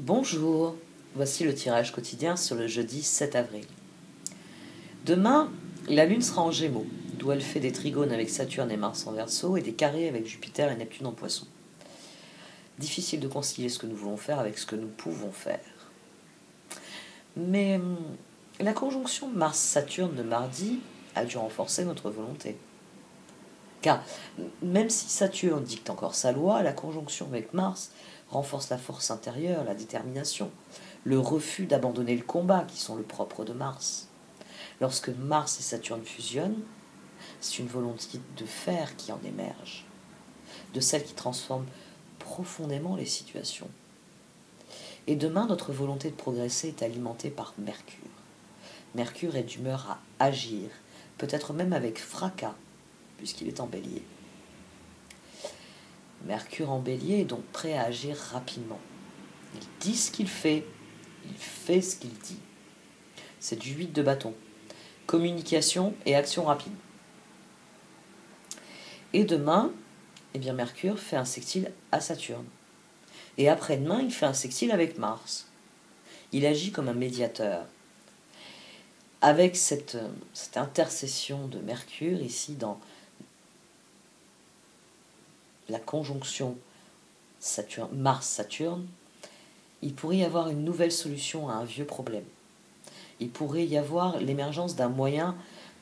Bonjour, voici le tirage quotidien sur le jeudi 7 avril. Demain, la Lune sera en Gémeaux, d'où elle fait des trigones avec Saturne et Mars en Verseau et des carrés avec Jupiter et Neptune en Poisson. Difficile de concilier ce que nous voulons faire avec ce que nous pouvons faire. Mais la conjonction Mars-Saturne de mardi a dû renforcer notre volonté. Car même si Saturne dicte encore sa loi, la conjonction avec Mars renforce la force intérieure, la détermination, le refus d'abandonner le combat qui sont le propre de Mars. Lorsque Mars et Saturne fusionnent, c'est une volonté de faire qui en émerge, de celle qui transforme profondément les situations. Et demain, notre volonté de progresser est alimentée par Mercure. Mercure est d'humeur à agir, peut-être même avec fracas, puisqu'il est en Bélier. Mercure en Bélier est donc prêt à agir rapidement. Il dit ce qu'il fait ce qu'il dit. C'est du 8 de bâton. Communication et action rapide. Et demain, Mercure fait un sextile à Saturne. Et après-demain, il fait un sextile avec Mars. Il agit comme un médiateur. Avec cette intercession de Mercure, ici dans la conjonction Mars-Saturne, il pourrait y avoir une nouvelle solution à un vieux problème. Il pourrait y avoir l'émergence d'un moyen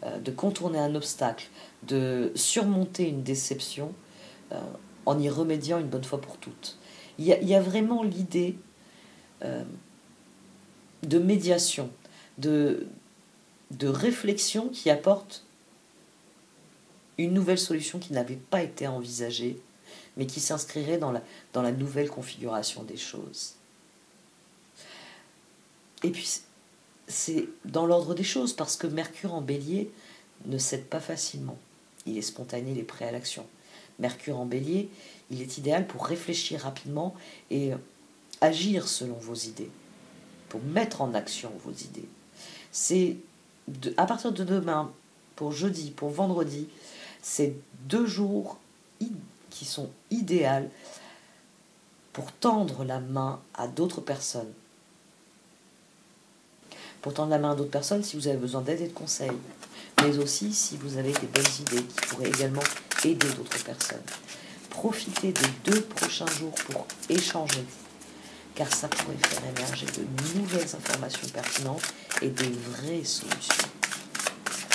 de contourner un obstacle, de surmonter une déception en y remédiant une bonne fois pour toutes. Il y a vraiment l'idée de médiation, de réflexion qui apporte une nouvelle solution qui n'avait pas été envisagée, mais qui s'inscrirait dans la nouvelle configuration des choses. Et puis, c'est dans l'ordre des choses, parce que Mercure en Bélier ne cède pas facilement. Il est spontané, il est prêt à l'action. Mercure en Bélier, il est idéal pour réfléchir rapidement et agir selon vos idées, pour mettre en action vos idées. C'est à partir de demain, pour jeudi, pour vendredi, c'est 2 jours qui sont idéaux pour tendre la main à d'autres personnes. Pour tendre la main à d'autres personnes si vous avez besoin d'aide et de conseils, mais aussi si vous avez des bonnes idées qui pourraient également aider d'autres personnes. Profitez des 2 prochains jours pour échanger, car ça pourrait faire émerger de nouvelles informations pertinentes et des vraies solutions.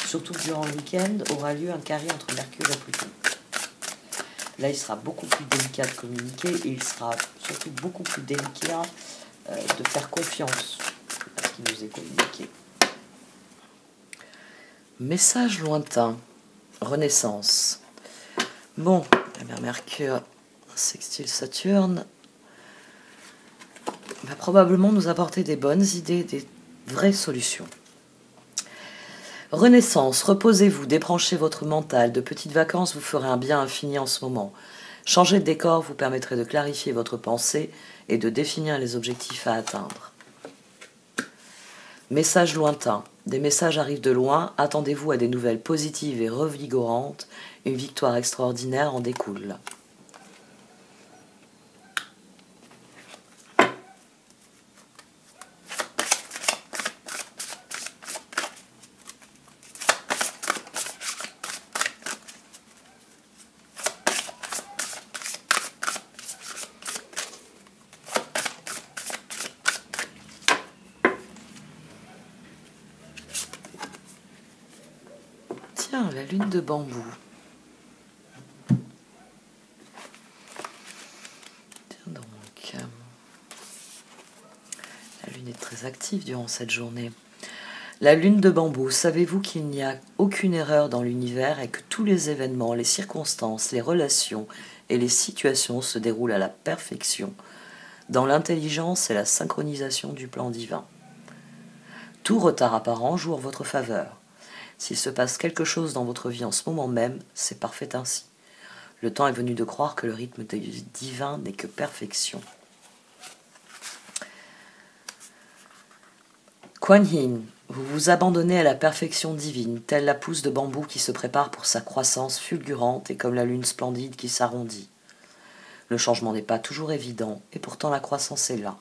Surtout que durant le week-end aura lieu un carré entre Mercure et Pluton. Là, il sera beaucoup plus délicat de communiquer et il sera surtout beaucoup plus délicat de faire confiance à ce qui nous est communiqué. Message lointain, Renaissance. Bon, Mercure, sextile Saturne, va probablement nous apporter des bonnes idées, des vraies solutions. Renaissance, reposez-vous, débranchez votre mental. De petites vacances vous ferez un bien infini en ce moment. Changer de décor vous permettrait de clarifier votre pensée et de définir les objectifs à atteindre. Message lointain. Des messages arrivent de loin. Attendez-vous à des nouvelles positives et revigorantes. Une victoire extraordinaire en découle. Tiens, la lune de bambou. Tiens donc. La lune est très active durant cette journée. La lune de bambou, savez-vous qu'il n'y a aucune erreur dans l'univers et que tous les événements, les circonstances, les relations et les situations se déroulent à la perfection, dans l'intelligence et la synchronisation du plan divin. Tout retard apparent joue en votre faveur. S'il se passe quelque chose dans votre vie en ce moment même, c'est parfait ainsi. Le temps est venu de croire que le rythme divin n'est que perfection. Kuan Yin, vous vous abandonnez à la perfection divine, telle la pousse de bambou qui se prépare pour sa croissance fulgurante et comme la lune splendide qui s'arrondit. Le changement n'est pas toujours évident, et pourtant la croissance est là.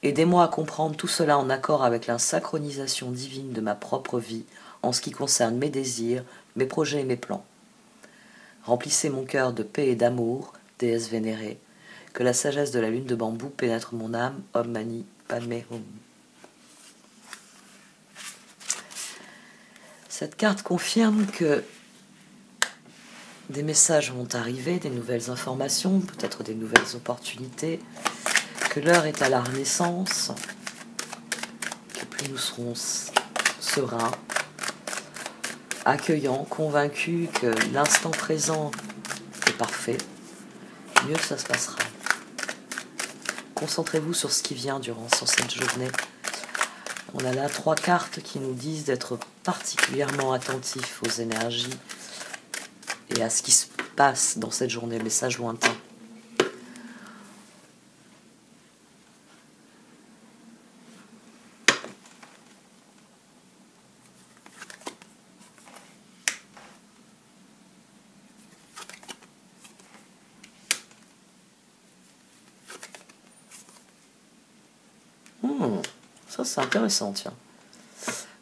Aidez-moi à comprendre tout cela en accord avec la synchronisation divine de ma propre vie en ce qui concerne mes désirs, mes projets et mes plans. Remplissez mon cœur de paix et d'amour, déesse vénérée. Que la sagesse de la lune de bambou pénètre mon âme, Om Mani Padme Hum. Cette carte confirme que des messages vont arriver, des nouvelles informations, peut-être des nouvelles opportunités, que l'heure est à la renaissance, que plus nous serons sereins, accueillants, convaincus que l'instant présent est parfait, mieux ça se passera. Concentrez-vous sur ce qui vient durant cette journée. On a là 3 cartes qui nous disent d'être particulièrement attentifs aux énergies et à ce qui se passe dans cette journée, message lointain. Ça c'est intéressant, tiens.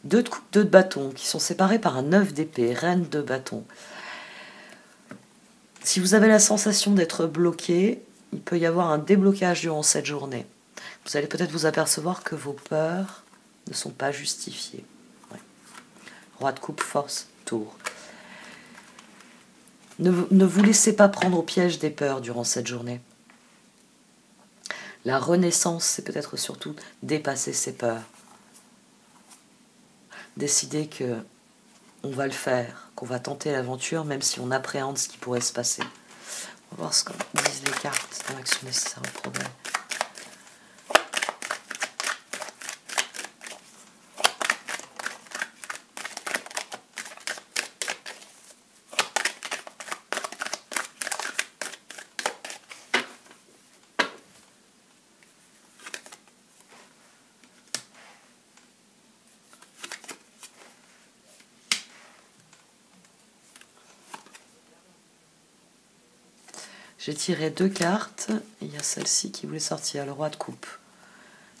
2 de coupe, 2 de bâton, qui sont séparés par un 9 d'épée, reine de bâton. Si vous avez la sensation d'être bloqué, il peut y avoir un déblocage durant cette journée. Vous allez peut-être vous apercevoir que vos peurs ne sont pas justifiées. Ouais. Roi de coupe, force, tour. Ne vous laissez pas prendre au piège des peurs durant cette journée. La renaissance, c'est peut-être surtout dépasser ses peurs. Décider que on va le faire, qu'on va tenter l'aventure, même si on appréhende ce qui pourrait se passer. On va voir ce que disent les cartes dans l'action nécessaire au problème. J'ai tiré 2 cartes, et il y a celle-ci qui voulait sortir, le roi de coupe,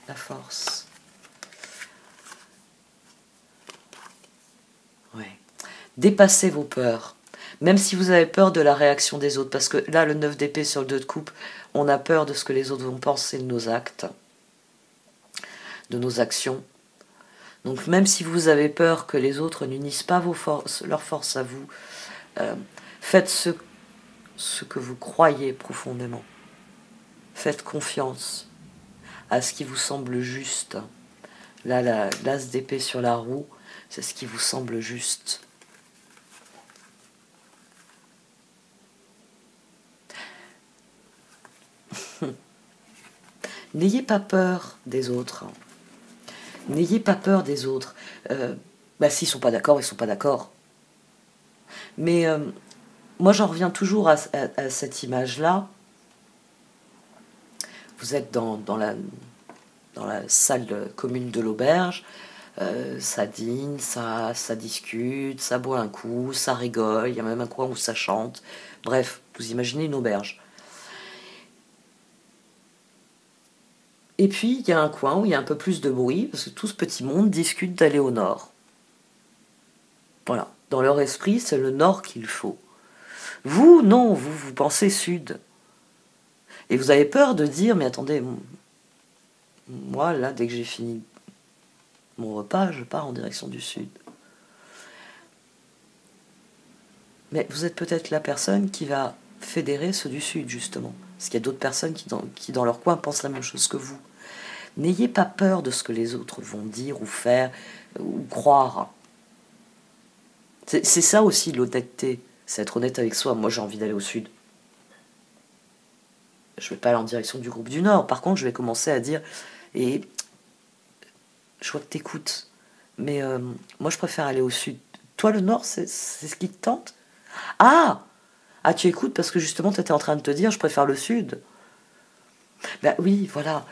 la force. Ouais. Dépassez vos peurs, même si vous avez peur de la réaction des autres, parce que là, le 9 d'épée sur le 2 de coupe, on a peur de ce que les autres vont penser de nos actes, de nos actions. Donc même si vous avez peur que les autres n'unissent pas leur force à vous, faites ce que vous croyez profondément. Faites confiance à ce qui vous semble juste. Là, l'as d'épée sur la roue, c'est ce qui vous semble juste. N'ayez pas peur des autres. N'ayez pas peur des autres. S'ils ne sont pas d'accord, ils ne sont pas d'accord. Mais moi, j'en reviens toujours à cette image-là. Vous êtes dans la salle commune de l'auberge, ça dîne, ça discute, ça boit un coup, ça rigole, il y a même un coin où ça chante. Bref, vous imaginez une auberge. Et puis, il y a un coin où il y a un peu plus de bruit, parce que tout ce petit monde discute d'aller au nord. Voilà. Dans leur esprit, c'est le nord qu'il faut. Vous, non, vous pensez sud. Et vous avez peur de dire, mais attendez, moi, là, dès que j'ai fini mon repas, je pars en direction du sud. Mais vous êtes peut-être la personne qui va fédérer ceux du sud, justement. Parce qu'il y a d'autres personnes qui, dans leur coin, pensent la même chose que vous. N'ayez pas peur de ce que les autres vont dire ou faire ou croire. C'est ça aussi l'honnêteté, c'est être honnête avec soi. Moi j'ai envie d'aller au sud. Je ne vais pas aller en direction du groupe du Nord. Par contre, je vais commencer à dire, et je vois que t'écoutes, mais moi je préfère aller au sud. Toi le Nord, c'est ce qui te tente? Ah, tu écoutes parce que justement tu étais en train de te dire, je préfère le sud. Ben oui, voilà.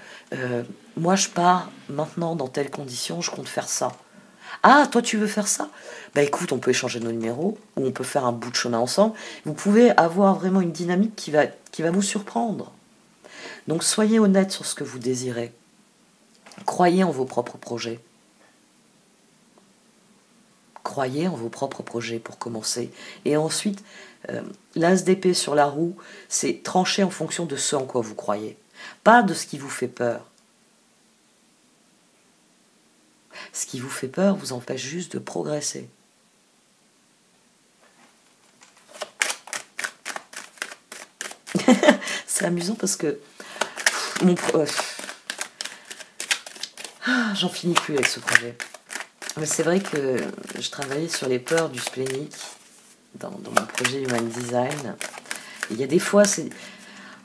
Moi je pars maintenant dans telles conditions, je compte faire ça. Ah, toi tu veux faire ça? Bah écoute, on peut échanger nos numéros, ou on peut faire un bout de chemin ensemble. Vous pouvez avoir vraiment une dynamique qui va vous surprendre. Donc soyez honnête sur ce que vous désirez. Croyez en vos propres projets. Croyez en vos propres projets pour commencer. Et ensuite, l'as d'épée sur la roue, c'est trancher en fonction de ce en quoi vous croyez. Pas de ce qui vous fait peur. Ce qui vous fait peur vous empêche juste de progresser. C'est amusant parce que j'en finis plus avec ce projet. Mais c'est vrai que je travaillais sur les peurs du splénique dans mon projet Human Design. Et il y a des fois, c'est...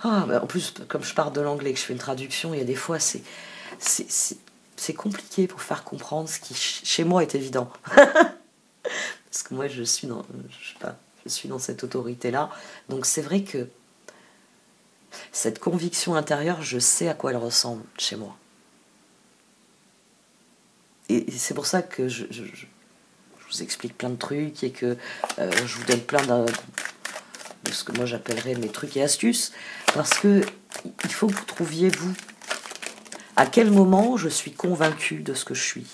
en plus, comme je parle de l'anglais, que je fais une traduction, il y a des fois, c'est compliqué pour faire comprendre ce qui, chez moi, est évident. Parce que moi, je suis dans cette autorité-là. Donc c'est vrai que cette conviction intérieure, je sais à quoi elle ressemble chez moi. Et c'est pour ça que je vous explique plein de trucs et que je vous donne plein de ce que moi j'appellerais mes trucs et astuces. Parce que il faut que vous trouviez, vous, à quel moment je suis convaincue de ce que je suis,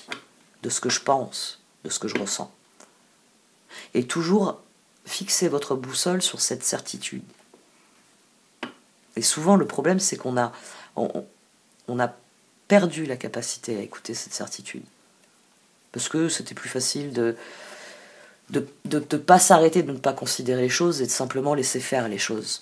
de ce que je pense, de ce que je ressens. Et toujours fixer votre boussole sur cette certitude. Et souvent, le problème, c'est qu'on a perdu la capacité à écouter cette certitude. Parce que c'était plus facile de ne pas s'arrêter, de ne pas considérer les choses et de simplement laisser faire les choses.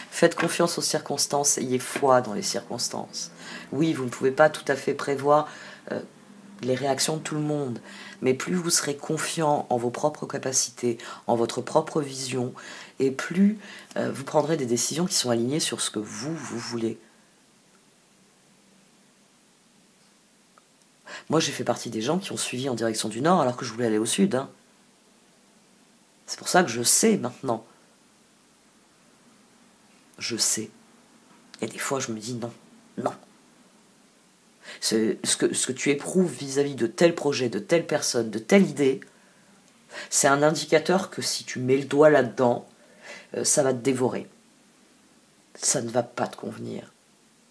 Faites confiance aux circonstances, ayez foi dans les circonstances. Oui, vous ne pouvez pas tout à fait prévoir les réactions de tout le monde, mais plus vous serez confiant en vos propres capacités, en votre propre vision, et plus vous prendrez des décisions qui sont alignées sur ce que vous voulez. Moi, j'ai fait partie des gens qui ont suivi en direction du nord alors que je voulais aller au sud. Hein. C'est pour ça que je sais maintenant. Je sais. Et des fois, je me dis non, non. Ce que tu éprouves vis-à-vis de tel projet, de telle personne, de telle idée, c'est un indicateur que si tu mets le doigt là-dedans, ça va te dévorer. Ça ne va pas te convenir.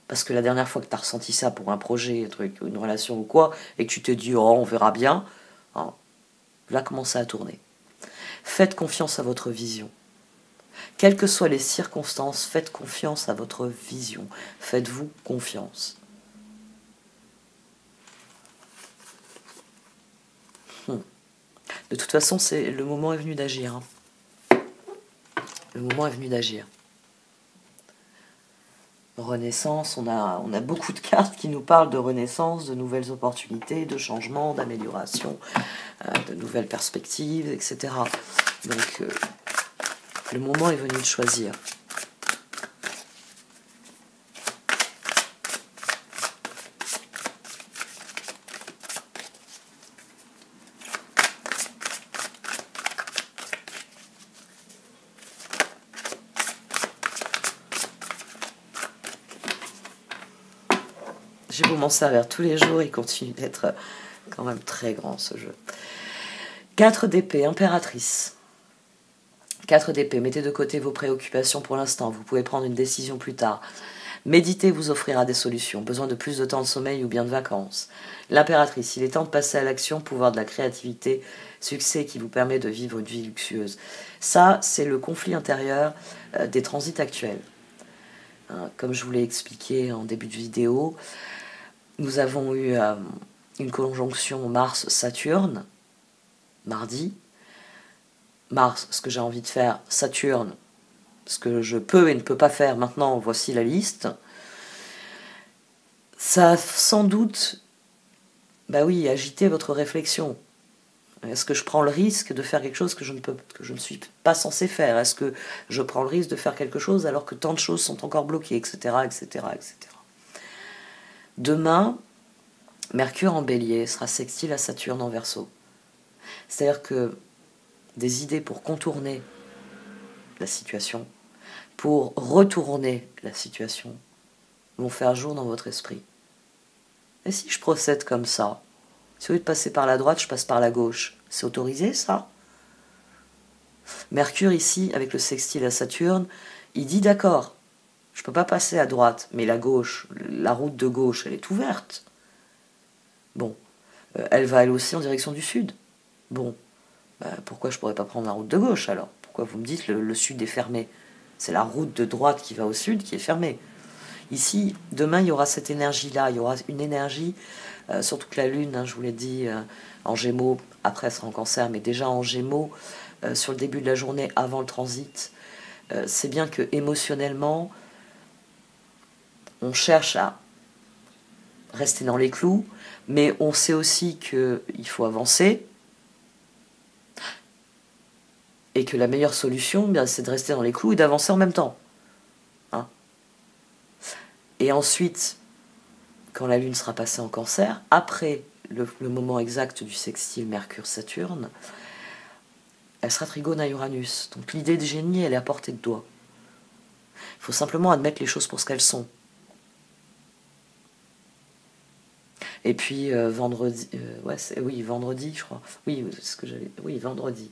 Parce que la dernière fois que tu as ressenti ça pour un projet, un truc, une relation ou quoi, et que tu te dis, oh, on verra bien, hein, va commencer à tourner. Faites confiance à votre vision. Quelles que soient les circonstances, faites confiance à votre vision. Faites-vous confiance. De toute façon, le moment est venu d'agir. Hein. Le moment est venu d'agir. Renaissance, on a beaucoup de cartes qui nous parlent de renaissance, de nouvelles opportunités, de changements, d'amélioration, de nouvelles perspectives, etc. Donc, le moment est venu de choisir. J'ai beau m'en servir tous les jours, il continue d'être quand même très grand ce jeu. 4 d'épée, impératrice. 4 d'épée, mettez de côté vos préoccupations pour l'instant, vous pouvez prendre une décision plus tard. Méditer vous offrira des solutions, besoin de plus de temps de sommeil ou bien de vacances. L'impératrice, il est temps de passer à l'action, pouvoir de la créativité, succès qui vous permet de vivre une vie luxueuse. Ça, c'est le conflit intérieur des transits actuels. Comme je vous l'ai expliqué en début de vidéo, nous avons eu une conjonction Mars-Saturne, mardi. Mars, ce que j'ai envie de faire, Saturne, ce que je peux et ne peux pas faire maintenant, voici la liste. Ça a sans doute, agité votre réflexion. Est-ce que je prends le risque de faire quelque chose que je ne suis pas censé faire? Est-ce que je prends le risque de faire quelque chose alors que tant de choses sont encore bloquées, etc., etc., etc. Demain, Mercure en Bélier sera sextile à Saturne en Verseau. C'est-à-dire que des idées pour contourner la situation, pour retourner la situation, vont faire jour dans votre esprit. Et si je procède comme ça, si au lieu de passer par la droite, je passe par la gauche, c'est autorisé ça? Mercure ici, avec le sextile à Saturne, il dit d'accord, je ne peux pas passer à droite, mais la gauche, la route de gauche, elle est ouverte. Bon, elle va elle aussi en direction du sud. Bon, pourquoi je ne pourrais pas prendre la route de gauche alors? Pourquoi vous me dites le sud est fermé? C'est la route de droite qui va au sud qui est fermée. Ici, demain, il y aura cette énergie-là, il y aura une énergie, surtout que la Lune, hein, je vous l'ai dit, en Gémeaux, après elle sera en Cancer, mais déjà en Gémeaux, sur le début de la journée, avant le transit, c'est bien que émotionnellement, on cherche à rester dans les clous, mais on sait aussi qu'il faut avancer, et que la meilleure solution, bien, c'est de rester dans les clous et d'avancer en même temps. Hein. Et ensuite, quand la Lune sera passée en Cancer, après le moment exact du sextile Mercure-Saturne, elle sera trigone à Uranus. Donc l'idée de génie, elle est à portée de doigt. Il faut simplement admettre les choses pour ce qu'elles sont. Et puis vendredi, vendredi, je crois. Oui, c'est ce que j'avais. Oui, vendredi.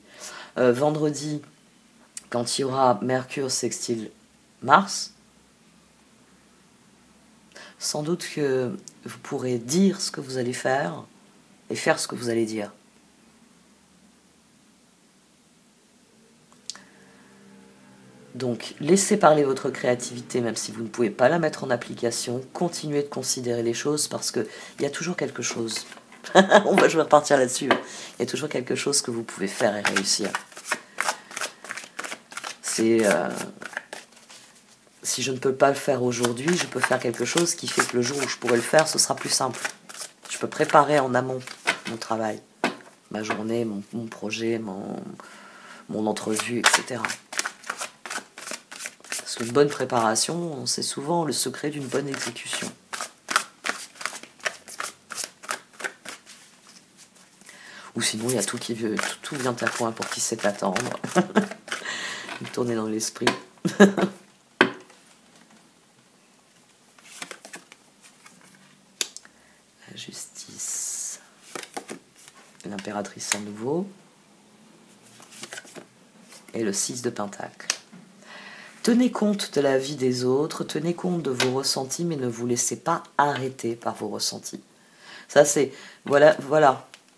Vendredi, quand il y aura Mercure sextile Mars, sans doute que vous pourrez dire ce que vous allez faire et faire ce que vous allez dire. Donc, laissez parler votre créativité, même si vous ne pouvez pas la mettre en application. Continuez de considérer les choses parce qu'il y a toujours quelque chose. Je vais repartir là-dessus. Il y a toujours quelque chose que vous pouvez faire et réussir. Si je ne peux pas le faire aujourd'hui, je peux faire quelque chose qui fait que le jour où je pourrai le faire, ce sera plus simple. Je peux préparer en amont mon travail, ma journée, mon projet, mon entrevue, etc. Parce qu'une bonne préparation, c'est souvent le secret d'une bonne exécution. Ou sinon, il y a tout vient à point pour qui sait attendre. Tourner dans l'esprit. La justice. L'impératrice à nouveau. Et le 6 de Pentacle. Tenez compte de la vie des autres, tenez compte de vos ressentis, mais ne vous laissez pas arrêter par vos ressentis. Ça, c'est... Voilà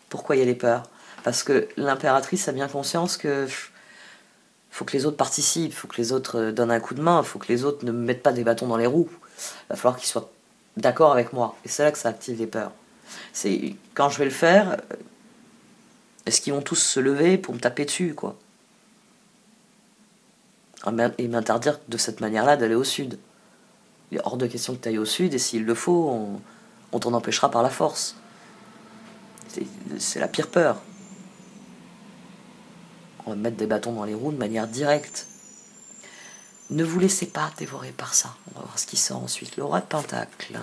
pourquoi il y a les peurs. Parce que l'impératrice a bien conscience que faut que les autres participent, faut que les autres donnent un coup de main, faut que les autres ne me mettent pas des bâtons dans les roues. Il va falloir qu'ils soient d'accord avec moi. Et c'est là que ça active les peurs. C'est quand je vais le faire, est-ce qu'ils vont tous se lever pour me taper dessus, quoi? Et m'interdire de cette manière-là d'aller au sud. Il est hors de question que tu ailles au sud, et s'il le faut, on t'en empêchera par la force. C'est la pire peur. On va mettre des bâtons dans les roues de manière directe. Ne vous laissez pas dévorer par ça. On va voir ce qui sort ensuite. Le roi de Pentacle.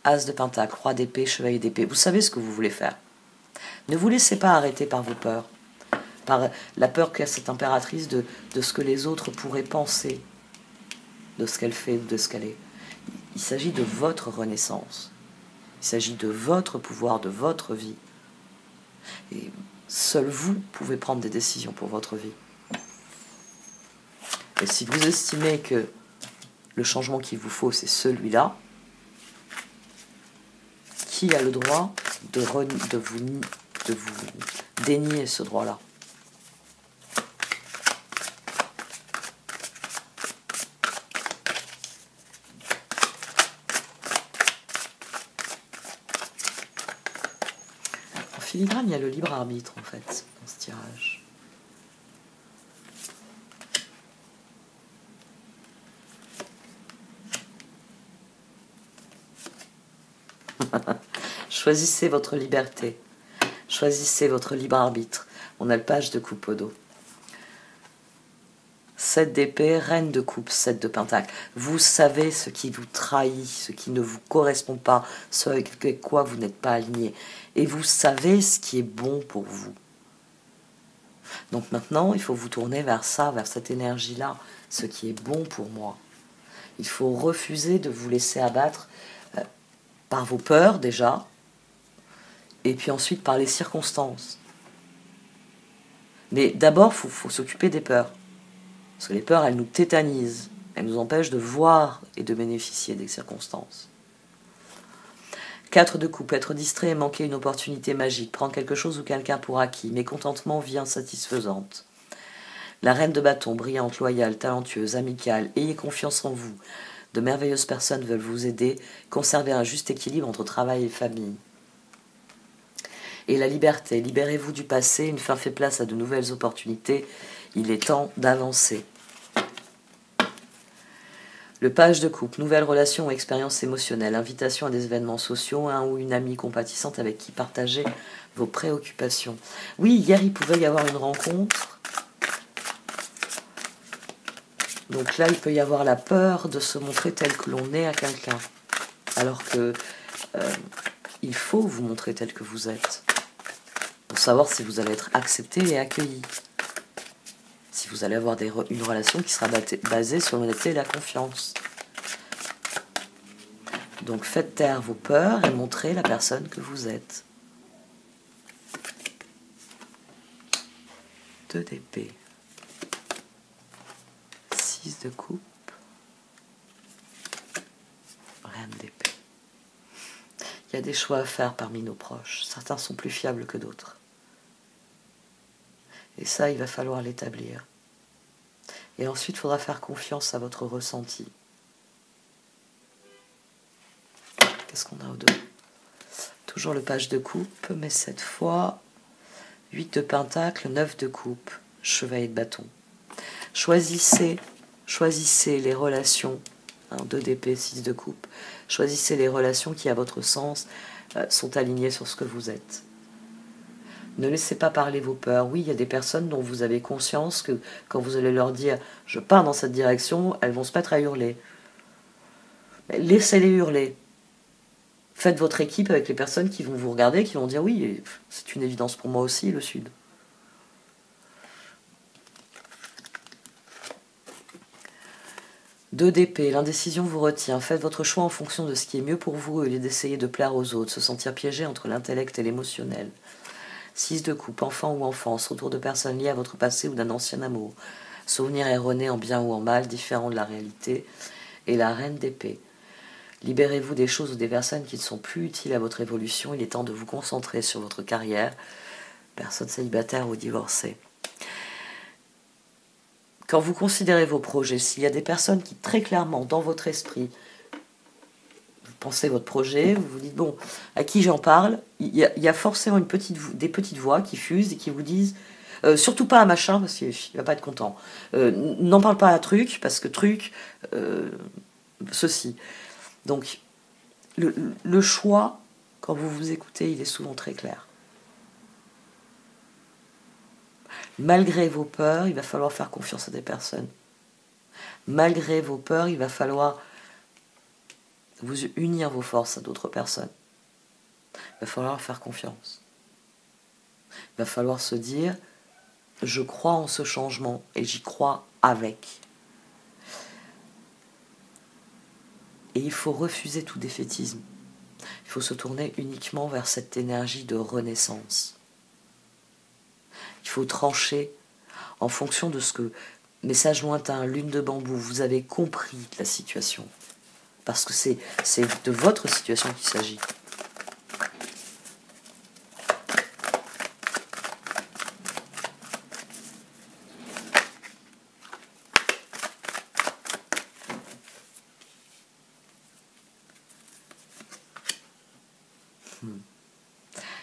As de Pentacle, roi d'épée, chevalier d'épée. Vous savez ce que vous voulez faire. Ne vous laissez pas arrêter par vos peurs. Par la peur qu'a cette impératrice de ce que les autres pourraient penser de ce qu'elle fait, de ce qu'elle est. Il s'agit de votre renaissance. Il s'agit de votre pouvoir, de votre vie. Et seul vous pouvez prendre des décisions pour votre vie. Et si vous estimez que le changement qu'il vous faut, c'est celui-là, qui a le droit de vous dénier ce droit-là? En filigrane, il y a le libre arbitre, en fait, dans ce tirage. Choisissez votre liberté. Choisissez votre libre arbitre. On a le page de coupe au dos. 7 d'épée, reine de coupe, 7 de pentacle. Vous savez ce qui vous trahit, ce qui ne vous correspond pas, ce avec quoi vous n'êtes pas aligné. Et vous savez ce qui est bon pour vous. Donc maintenant, il faut vous tourner vers ça, vers cette énergie-là, ce qui est bon pour moi. Il faut refuser de vous laisser abattre par vos peurs déjà, et puis ensuite par les circonstances. Mais d'abord, faut s'occuper des peurs. Parce que les peurs, elles nous tétanisent. Elles nous empêchent de voir et de bénéficier des circonstances. 4 de coupe, être distrait et manquer une opportunité magique, prendre quelque chose ou quelqu'un pour acquis, mécontentement, vie insatisfaisante. La reine de bâton, brillante, loyale, talentueuse, amicale, ayez confiance en vous. De merveilleuses personnes veulent vous aider, conserver un juste équilibre entre travail et famille. Et la liberté, libérez-vous du passé, une fin fait place à de nouvelles opportunités, il est temps d'avancer. Le page de coupe, nouvelle relation ou expérience émotionnelle, invitation à des événements sociaux, un ou une amie compatissante avec qui partager vos préoccupations. Oui, hier il pouvait y avoir une rencontre. Donc là, il peut y avoir la peur de se montrer tel que l'on est à quelqu'un. Alors que il faut vous montrer tel que vous êtes. Pour savoir si vous allez être accepté et accueilli. Si vous allez avoir une relation qui sera basée sur l'honnêteté et la confiance. Donc faites taire vos peurs et montrez la personne que vous êtes. 2 d'épée. 6 de coupe. Reine d'épée. Il y a des choix à faire parmi nos proches. Certains sont plus fiables que d'autres. Et ça, il va falloir l'établir. Et ensuite, il faudra faire confiance à votre ressenti. Qu'est-ce qu'on a au dos? Toujours le page de coupe, mais cette fois, 8 de pentacle, 9 de coupe, chevalier de bâton. Choisissez les relations, 2 d'épée, 6 de coupe. Choisissez les relations qui, à votre sens, sont alignées sur ce que vous êtes. Ne laissez pas parler vos peurs. Oui, il y a des personnes dont vous avez conscience que quand vous allez leur dire « je pars dans cette direction », elles vont se mettre à hurler. Laissez-les hurler. Faites votre équipe avec les personnes qui vont vous regarder, qui vont dire « oui, c'est une évidence pour moi aussi, le Sud ». 2 d'épée, l'indécision vous retient. Faites votre choix en fonction de ce qui est mieux pour vous au lieu d'essayer de plaire aux autres, se sentir piégé entre l'intellect et l'émotionnel. 6 de coupe, enfant ou enfance, retour de personnes liées à votre passé ou d'un ancien amour. Souvenirs erronés en bien ou en mal, différents de la réalité. Et la reine d'épée. Libérez-vous des choses ou des personnes qui ne sont plus utiles à votre évolution. Il est temps de vous concentrer sur votre carrière. Personne célibataire ou divorcée. Quand vous considérez vos projets, s'il y a des personnes qui très clairement, dans votre esprit, vous pensez votre projet, vous vous dites, bon, à qui j'en parle, il y a forcément des petites voix qui fusent et qui vous disent, surtout pas à machin, parce qu'il ne va pas être content. N'en parle pas à truc, parce que truc, ceci. Donc, le choix, quand vous vous écoutez, il est souvent très clair. Malgré vos peurs, il va falloir faire confiance à des personnes. Malgré vos peurs, il va falloir vous unir vos forces à d'autres personnes. Il va falloir faire confiance. Il va falloir se dire, je crois en ce changement et j'y crois avec. Et il faut refuser tout défaitisme. Il faut se tourner uniquement vers cette énergie de renaissance. Il faut trancher en fonction de ce que, message lointain, lune de bambou, vous avez compris la situation. Parce que c'est de votre situation qu'il s'agit.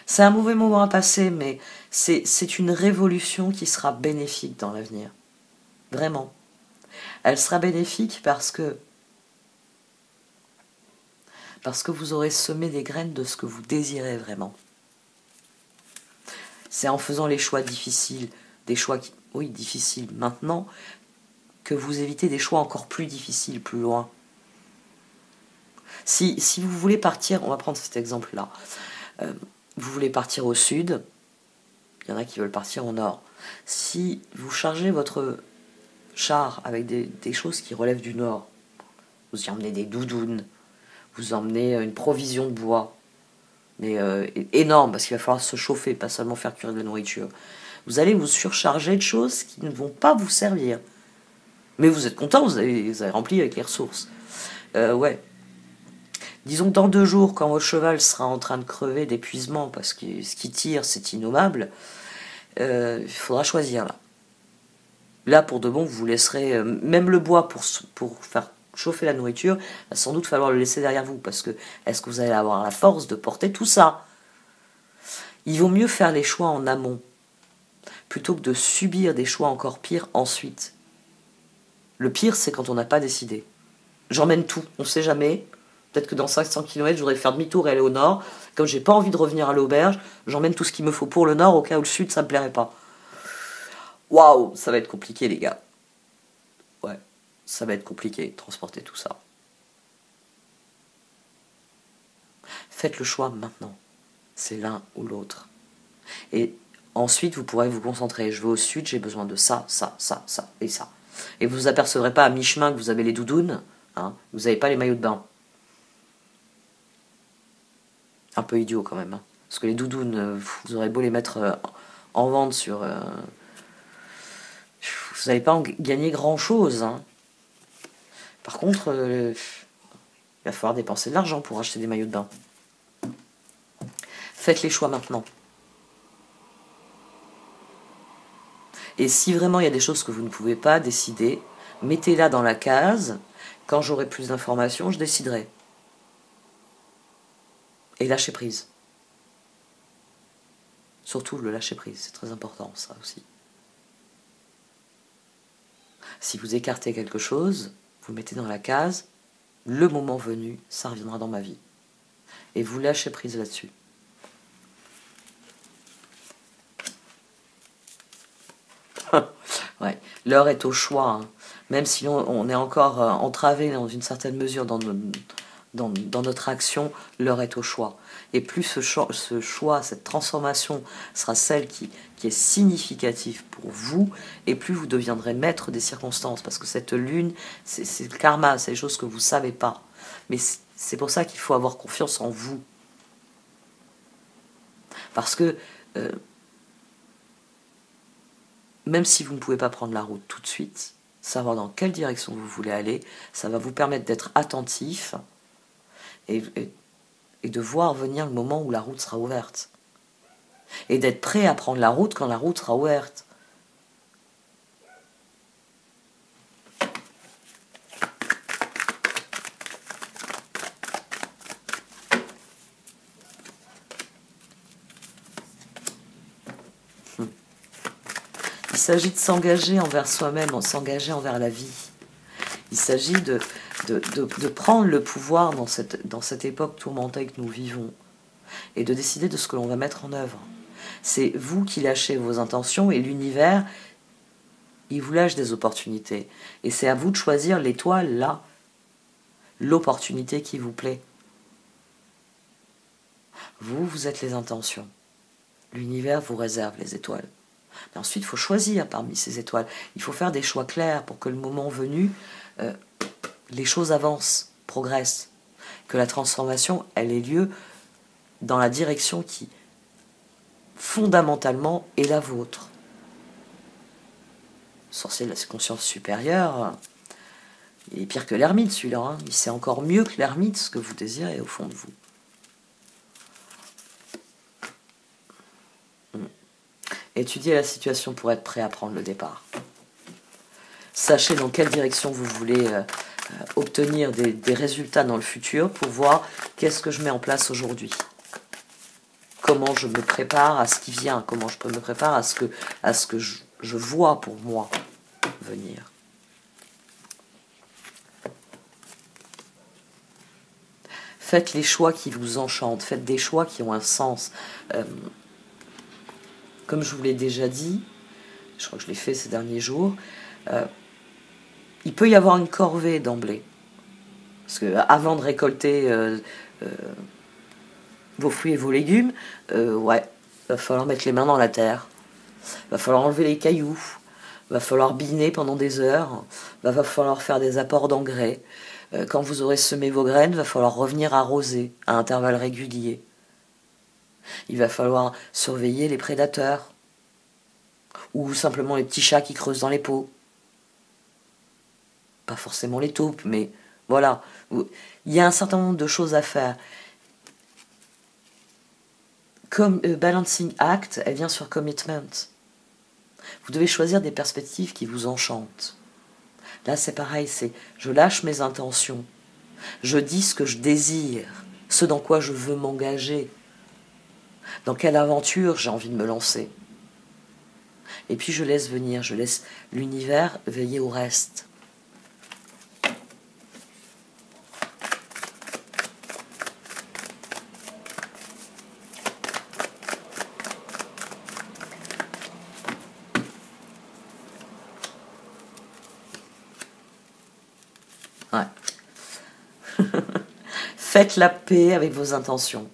C'est un mauvais moment à passer, mais c'est une révolution qui sera bénéfique dans l'avenir. Vraiment. Elle sera bénéfique parce que vous aurez semé des graines de ce que vous désirez vraiment. C'est en faisant les choix difficiles, difficiles maintenant, que vous évitez des choix encore plus difficiles plus loin. Si vous voulez partir, on va prendre cet exemple-là, vous voulez partir au sud, il y en a qui veulent partir au nord. Si vous chargez votre char avec des choses qui relèvent du nord, vous y emmenez des doudounes, vous emmenez une provision de bois, mais énorme, parce qu'il va falloir se chauffer, pas seulement faire cuire de la nourriture. Vous allez vous surcharger de choses qui ne vont pas vous servir. Mais vous êtes content, vous avez rempli avec les ressources. Ouais. Disons que dans 2 jours, quand votre cheval sera en train de crever d'épuisement parce que ce qui tire, c'est innommable, il faudra choisir là. Là, pour de bon, vous laisserez même le bois pour faire chauffer la nourriture, va sans doute falloir le laisser derrière vous, parce que est-ce que vous allez avoir la force de porter tout ça? Il vaut mieux faire les choix en amont, plutôt que de subir des choix encore pires ensuite. Le pire, c'est quand on n'a pas décidé. J'emmène tout, on ne sait jamais. Peut-être que dans 500 km, je voudrais faire demi-tour et aller au nord. Comme j'ai pas envie de revenir à l'auberge, j'emmène tout ce qu'il me faut pour le nord, au cas où le sud, ça me plairait pas. Waouh, ça va être compliqué, les gars. Ouais, ça va être compliqué de transporter tout ça. Faites le choix maintenant. C'est l'un ou l'autre. Et ensuite, vous pourrez vous concentrer. Je vais au sud, j'ai besoin de ça, ça, ça, ça et ça. Et vous vous apercevrez pas à mi-chemin que vous avez les doudounes, hein, vous n'avez pas les maillots de bain. Un peu idiot quand même. Hein. Parce que les doudounes, vous aurez beau les mettre en vente sur... vous n'allez pas en gagner grand-chose. Hein. Par contre, il va falloir dépenser de l'argent pour acheter des maillots de bain. Faites les choix maintenant. Et si vraiment il y a des choses que vous ne pouvez pas décider, mettez-la dans la case. Quand j'aurai plus d'informations, je déciderai. Et lâchez prise. Surtout le lâcher prise, c'est très important ça aussi. Si vous écartez quelque chose, vous mettez dans la case, le moment venu, ça reviendra dans ma vie. Et vous lâchez prise là-dessus. Ouais, l'heure est au choix. Hein. Même si on est encore entravé dans une certaine mesure dans notre action, l'heure est au choix. Et plus ce choix, cette transformation sera celle qui est significative pour vous, et plus vous deviendrez maître des circonstances. Parce que cette lune, c'est le karma, c'est des choses que vous ne savez pas. Mais c'est pour ça qu'il faut avoir confiance en vous. Parce que même si vous ne pouvez pas prendre la route tout de suite, savoir dans quelle direction vous voulez aller, ça va vous permettre d'être attentif et de voir venir le moment où la route sera ouverte. Et d'être prêt à prendre la route quand la route sera ouverte. Il s'agit de s'engager envers soi-même, s'engager envers la vie. Il s'agit de prendre le pouvoir dans cette époque tourmentée que nous vivons et de décider de ce que l'on va mettre en œuvre. C'est vous qui lâchez vos intentions et l'univers, il vous lâche des opportunités. Et c'est à vous de choisir l'étoile là, l'opportunité qui vous plaît. Vous êtes les intentions. L'univers vous réserve les étoiles. Mais ensuite, il faut choisir parmi ces étoiles. Il faut faire des choix clairs pour que le moment venu, les choses avancent, progressent. Que la transformation, elle ait lieu dans la direction qui, fondamentalement, est la vôtre. Sorcier de la conscience supérieure, il est pire que l'ermite, celui-là. Hein. Il sait encore mieux que l'ermite ce que vous désirez au fond de vous. Étudiez la situation pour être prêt à prendre le départ. Sachez dans quelle direction vous voulez obtenir des résultats dans le futur pour voir qu'est-ce que je mets en place aujourd'hui. Comment je me prépare à ce qui vient, comment je me prépare à ce que je vois pour moi venir. Faites les choix qui vous enchantent, faites des choix qui ont un sens. Comme je vous l'ai déjà dit, je crois que je l'ai fait ces derniers jours, il peut y avoir une corvée d'emblée. Parce que avant de récolter vos fruits et vos légumes, ouais, va falloir mettre les mains dans la terre, va falloir enlever les cailloux, va falloir biner pendant des heures, va falloir faire des apports d'engrais. Quand vous aurez semé vos graines, va falloir revenir arroser à intervalles réguliers. Il va falloir surveiller les prédateurs. Ou simplement les petits chats qui creusent dans les pots. Pas forcément les taupes, mais voilà. Il y a un certain nombre de choses à faire. Comme Balancing Act, elle vient sur Commitment. Vous devez choisir des perspectives qui vous enchantent. Là, c'est pareil, c'est je lâche mes intentions. Je dis ce que je désire, ce dans quoi je veux m'engager. Dans quelle aventure j'ai envie de me lancer. Et puis je laisse venir, je laisse l'univers veiller au reste. Ouais. Faites la paix avec vos intentions.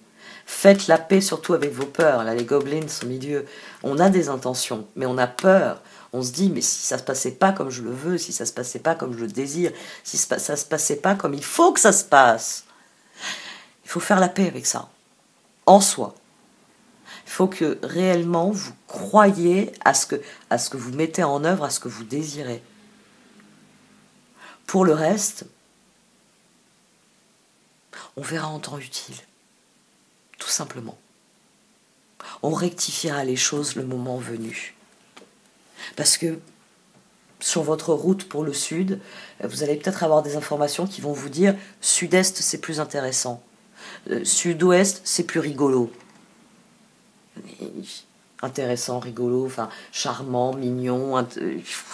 Faites la paix surtout avec vos peurs. Là, les gobelins au milieu. On a des intentions, mais on a peur. On se dit, mais si ça se passait pas comme je le veux, si ça se passait pas comme je le désire, si ça se passait pas comme il faut que ça se passe. Il faut faire la paix avec ça, en soi. Il faut que réellement vous croyiez à ce que vous mettez en œuvre, à ce que vous désirez. Pour le reste, on verra en temps utile. Tout simplement. On rectifiera les choses le moment venu. Parce que sur votre route pour le sud, vous allez peut-être avoir des informations qui vont vous dire sud-est c'est plus intéressant, sud-ouest c'est plus rigolo. Intéressant, rigolo, enfin charmant, mignon,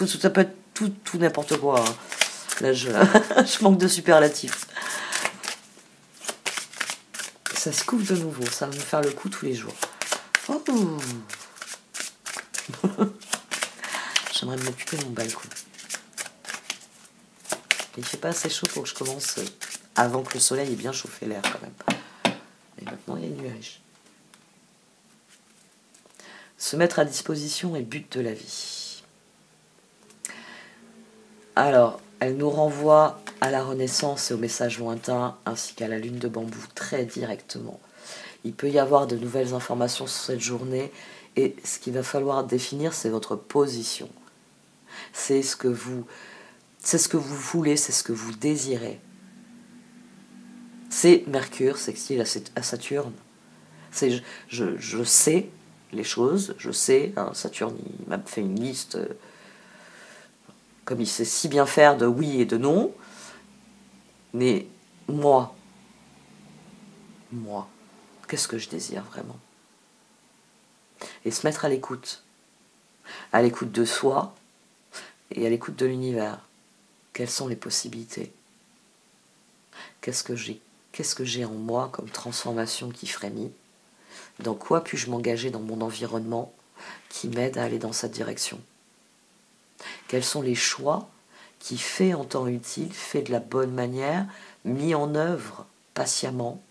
ça peut être tout n'importe quoi. Hein. Là je manque de superlatifs. Ça se couvre de nouveau, ça va me faire le coup tous les jours. Oh. J'aimerais m'occuper de mon balcon. Il fait pas assez chaud pour que je commence avant que le soleil ait bien chauffé l'air quand même. Et maintenant il y a des nuages. Se mettre à disposition est le but de la vie. Alors, elle nous renvoie à la Renaissance et au message lointain, ainsi qu'à la lune de bambou très directement. Il peut y avoir de nouvelles informations sur cette journée, et ce qu'il va falloir définir, c'est votre position. C'est ce que vous voulez, c'est ce que vous désirez. C'est Mercure sextile à Saturne. C'est je sais les choses, je sais, hein, Saturne il m'a fait une liste, comme il sait si bien faire de oui et de non, mais moi, qu'est-ce que je désire vraiment? Et se mettre à l'écoute de soi et à l'écoute de l'univers. Quelles sont les possibilités? Qu'est-ce que j'ai en moi comme transformation qui frémit? Dans quoi puis-je m'engager dans mon environnement qui m'aide à aller dans cette direction? Quels sont les choix qui, faits en temps utile, faits de la bonne manière, mis en œuvre patiemment,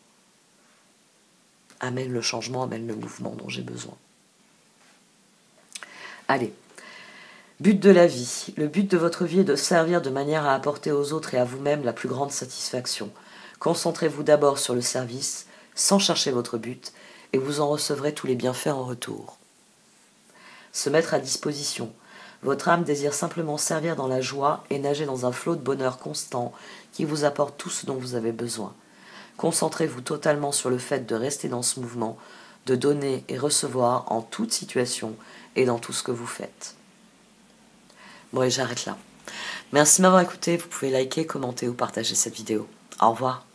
amènent le changement, amènent le mouvement dont j'ai besoin? Allez, but de la vie. Le but de votre vie est de servir de manière à apporter aux autres et à vous-même la plus grande satisfaction. Concentrez-vous d'abord sur le service, sans chercher votre but, et vous en recevrez tous les bienfaits en retour. Se mettre à disposition. Votre âme désire simplement servir dans la joie et nager dans un flot de bonheur constant qui vous apporte tout ce dont vous avez besoin. Concentrez-vous totalement sur le fait de rester dans ce mouvement, de donner et recevoir en toute situation et dans tout ce que vous faites. Bon, et j'arrête là. Merci de m'avoir écouté. Vous pouvez liker, commenter ou partager cette vidéo. Au revoir.